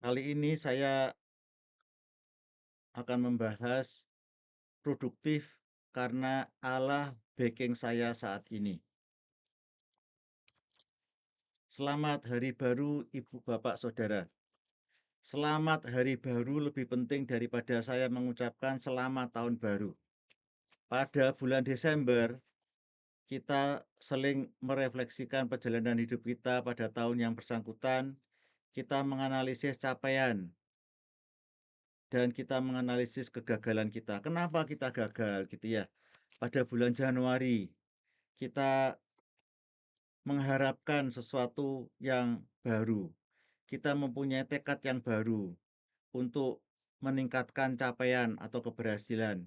Kali ini saya akan membahas produktif karena Allah backing saya saat ini. Selamat Hari Baru Ibu, Bapak, Saudara. Selamat Hari Baru lebih penting daripada saya mengucapkan selamat tahun baru. Pada bulan Desember, kita seling merefleksikan perjalanan hidup kita pada tahun yang bersangkutan. Kita menganalisis capaian dan kita menganalisis kegagalan kita. Kenapa kita gagal gitu ya? Pada bulan Januari, kita mengharapkan sesuatu yang baru. Kita mempunyai tekad yang baru untuk meningkatkan capaian atau keberhasilan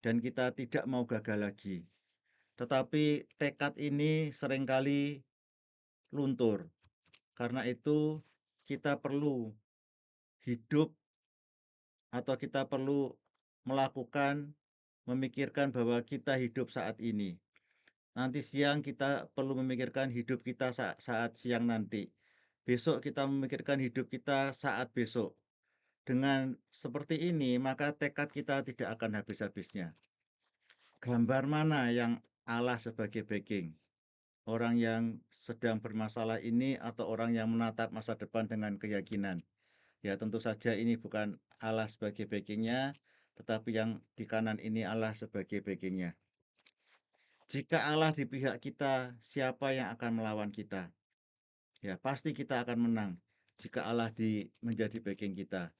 dan kita tidak mau gagal lagi. Tetapi tekad ini seringkali luntur. Karena itu kita perlu hidup atau kita perlu melakukan memikirkan bahwa kita hidup saat ini. Nanti siang kita perlu memikirkan hidup kita saat siang nanti. Besok kita memikirkan hidup kita saat besok. Dengan seperti ini, maka tekad kita tidak akan habis-habisnya. Gambar mana yang Allah sebagai backing? Orang yang sedang bermasalah ini atau orang yang menatap masa depan dengan keyakinan? Ya tentu saja ini bukan Allah sebagai backingnya, tetapi yang di kanan ini Allah sebagai backingnya. Jika Allah di pihak kita, siapa yang akan melawan kita? Ya, pasti kita akan menang jika Allah menjadi backing kita.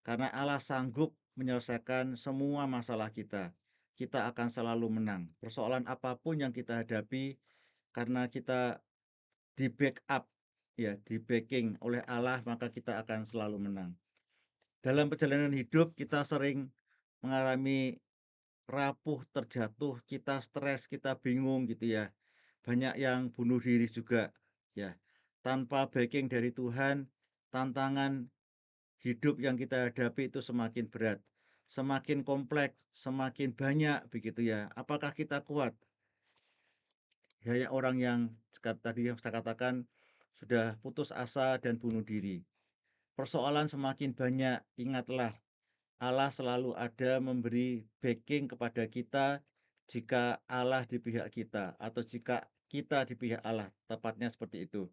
Karena Allah sanggup menyelesaikan semua masalah kita. Kita akan selalu menang. Persoalan apapun yang kita hadapi, karena kita di backup, ya, di backing oleh Allah, maka kita akan selalu menang. Dalam perjalanan hidup, kita sering mengalami rapuh, terjatuh, kita stres, kita bingung gitu ya. Banyak yang bunuh diri juga ya. Tanpa backing dari Tuhan, tantangan hidup yang kita hadapi itu semakin berat, semakin kompleks, semakin banyak begitu ya. Apakah kita kuat? Banyak orang yang tadi yang saya katakan sudah putus asa dan bunuh diri. Persoalan semakin banyak, ingatlah Allah selalu ada memberi backing kepada kita jika Allah di pihak kita atau jika kita di pihak Allah, tepatnya seperti itu.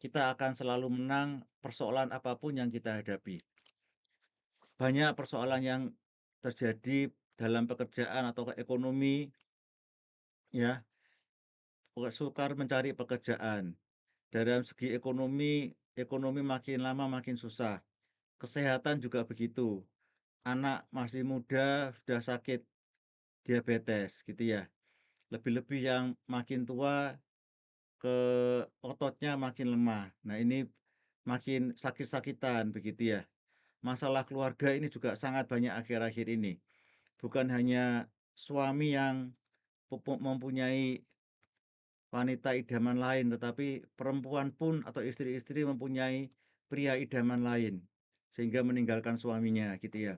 Kita akan selalu menang persoalan apapun yang kita hadapi. Banyak persoalan yang terjadi dalam pekerjaan atau ekonomi ya, sukar mencari pekerjaan. Dalam segi ekonomi makin lama makin susah. Kesehatan juga begitu. Anak masih muda sudah sakit diabetes gitu ya. Lebih-lebih yang makin tua ke ototnya makin lemah. Nah, ini makin sakit-sakitan begitu ya. Masalah keluarga ini juga sangat banyak akhir-akhir ini. Bukan hanya suami yang mempunyai wanita idaman lain, tetapi perempuan pun atau istri-istri mempunyai pria idaman lain sehingga meninggalkan suaminya gitu ya.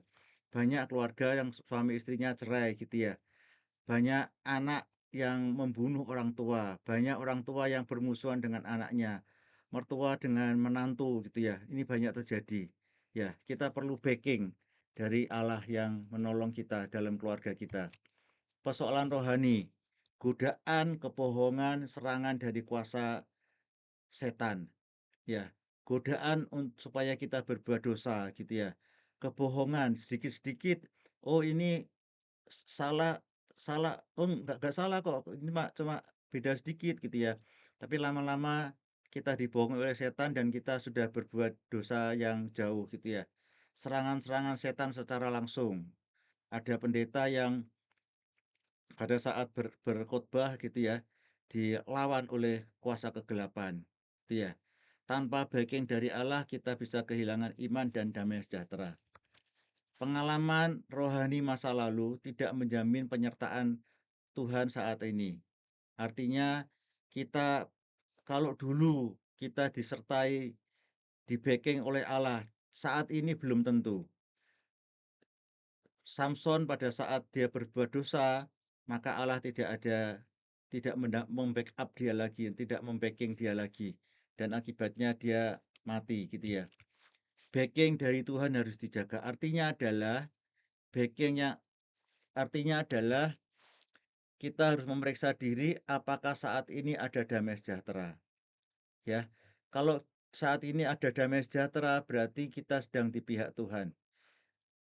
Banyak keluarga yang suami istrinya cerai gitu ya. Banyak anak yang membunuh orang tua, banyak orang tua yang bermusuhan dengan anaknya, mertua dengan menantu gitu ya. Ini banyak terjadi. Ya, kita perlu backing dari Allah yang menolong kita dalam keluarga kita. Persoalan rohani, godaan, kebohongan, serangan dari kuasa setan. Ya, godaan supaya kita berbuat dosa gitu ya. Kebohongan sedikit-sedikit, oh ini salah salah, oh enggak salah kok, ini cuma beda sedikit gitu ya. Tapi lama-lama kita dibohongi oleh setan dan kita sudah berbuat dosa yang jauh gitu ya. Serangan-serangan setan secara langsung. Ada pendeta yang pada saat berkhotbah gitu ya, dilawan oleh kuasa kegelapan, gitu ya. Tanpa backing dari Allah, kita bisa kehilangan iman dan damai sejahtera. Pengalaman rohani masa lalu tidak menjamin penyertaan Tuhan saat ini. Artinya kita kalau dulu kita disertai, di backing oleh Allah, saat ini belum tentu. Samson pada saat dia berbuat dosa, maka Allah tidak membackup dia lagi, tidak membacking dia lagi, dan akibatnya dia mati gitu ya. backing dari Tuhan harus dijaga. Backingnya artinya adalah kita harus memeriksa diri apakah saat ini ada damai sejahtera, ya. Kalau saat ini ada damai sejahtera berarti kita sedang di pihak Tuhan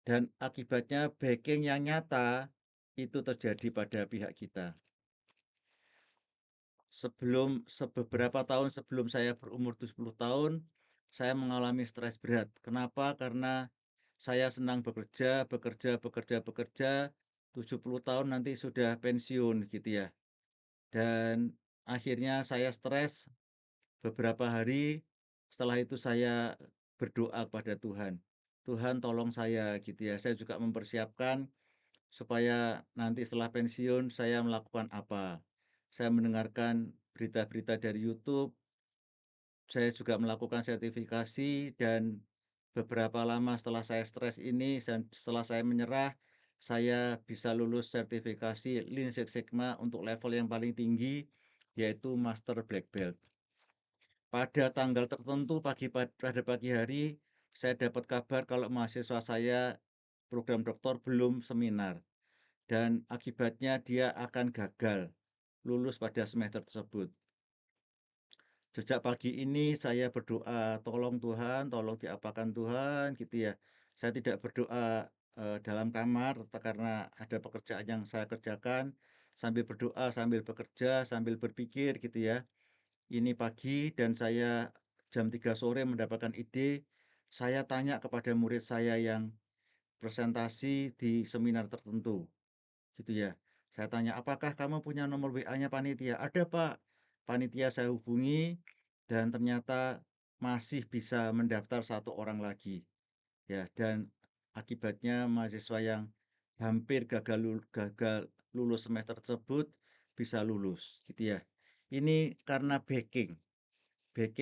dan akibatnya backing yang nyata itu terjadi pada pihak kita. Beberapa tahun sebelum saya berumur 70 tahun, saya mengalami stres berat. Kenapa? Karena saya senang bekerja, bekerja, bekerja, bekerja, 70 tahun nanti sudah pensiun gitu ya. Dan akhirnya saya stres beberapa hari, setelah itu saya berdoa kepada Tuhan. Tuhan tolong saya gitu ya. Saya juga mempersiapkan supaya nanti setelah pensiun saya melakukan apa. Saya mendengarkan berita-berita dari YouTube, saya juga melakukan sertifikasi dan beberapa lama setelah saya stres ini dan setelah saya menyerah, saya bisa lulus sertifikasi Lean Six Sigma untuk level yang paling tinggi yaitu Master Black Belt. Pada tanggal tertentu pada pagi hari, saya dapat kabar kalau mahasiswa saya program doktor belum seminar dan akibatnya dia akan gagal lulus pada semester tersebut. Sejak pagi ini saya berdoa, tolong Tuhan, tolong diapakan Tuhan, gitu ya. Saya tidak berdoa dalam kamar karena ada pekerjaan yang saya kerjakan, sambil berdoa, sambil bekerja, sambil berpikir gitu ya. Ini pagi dan saya jam 3 sore mendapatkan ide, saya tanya kepada murid saya yang presentasi di seminar tertentu, gitu ya. Saya tanya, apakah kamu punya nomor WA-nya panitia? Ada Pak. Panitia saya hubungi dan ternyata masih bisa mendaftar satu orang lagi. Ya, dan akibatnya mahasiswa yang hampir gagal lulus semester tersebut bisa lulus, gitu ya. Ini karena backing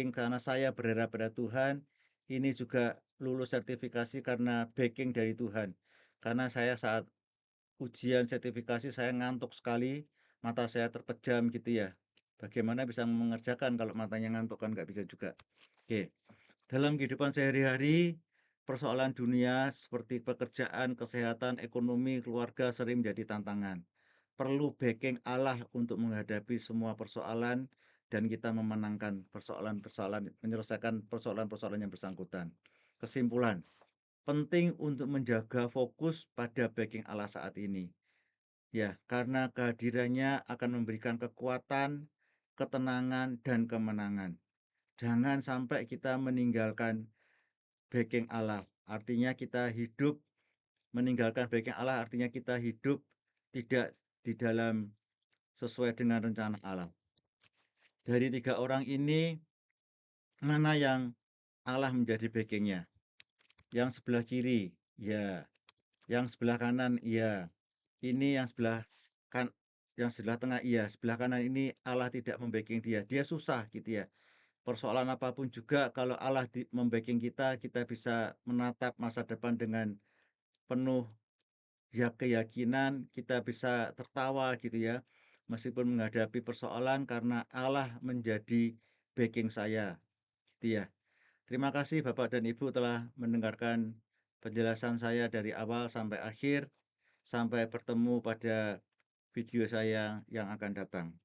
karena saya berharap pada Tuhan, ini juga lulus sertifikasi karena backing dari Tuhan. Karena saya saat ujian sertifikasi saya ngantuk sekali, mata saya terpejam gitu ya. Bagaimana bisa mengerjakan kalau matanya ngantuk kan nggak bisa juga. Oke, dalam kehidupan sehari-hari, persoalan dunia seperti pekerjaan, kesehatan, ekonomi, keluarga sering menjadi tantangan. Perlu backing Allah untuk menghadapi semua persoalan dan kita memenangkan persoalan-persoalan, menyelesaikan persoalan-persoalan yang bersangkutan. Kesimpulan, penting untuk menjaga fokus pada backing Allah saat ini. Ya, karena kehadirannya akan memberikan kekuatan, ketenangan, dan kemenangan. Jangan sampai kita meninggalkan backing Allah. Artinya kita hidup, meninggalkan backing Allah artinya kita hidup tidak di dalam sesuai dengan rencana Allah. Dari 3 orang ini, mana yang Allah menjadi backingnya? Yang sebelah kiri, ya. Yang sebelah kanan, iya. Ini yang sebelah kan yang sebelah tengah, iya. Sebelah kanan ini Allah tidak membacking dia. Dia susah gitu ya. Persoalan apapun juga kalau Allah membacking kita, kita bisa menatap masa depan dengan penuh ya keyakinan, kita bisa tertawa gitu ya. Meskipun menghadapi persoalan karena Allah menjadi backing saya, gitu ya. Terima kasih Bapak dan Ibu telah mendengarkan penjelasan saya dari awal sampai akhir. Sampai bertemu pada video saya yang akan datang.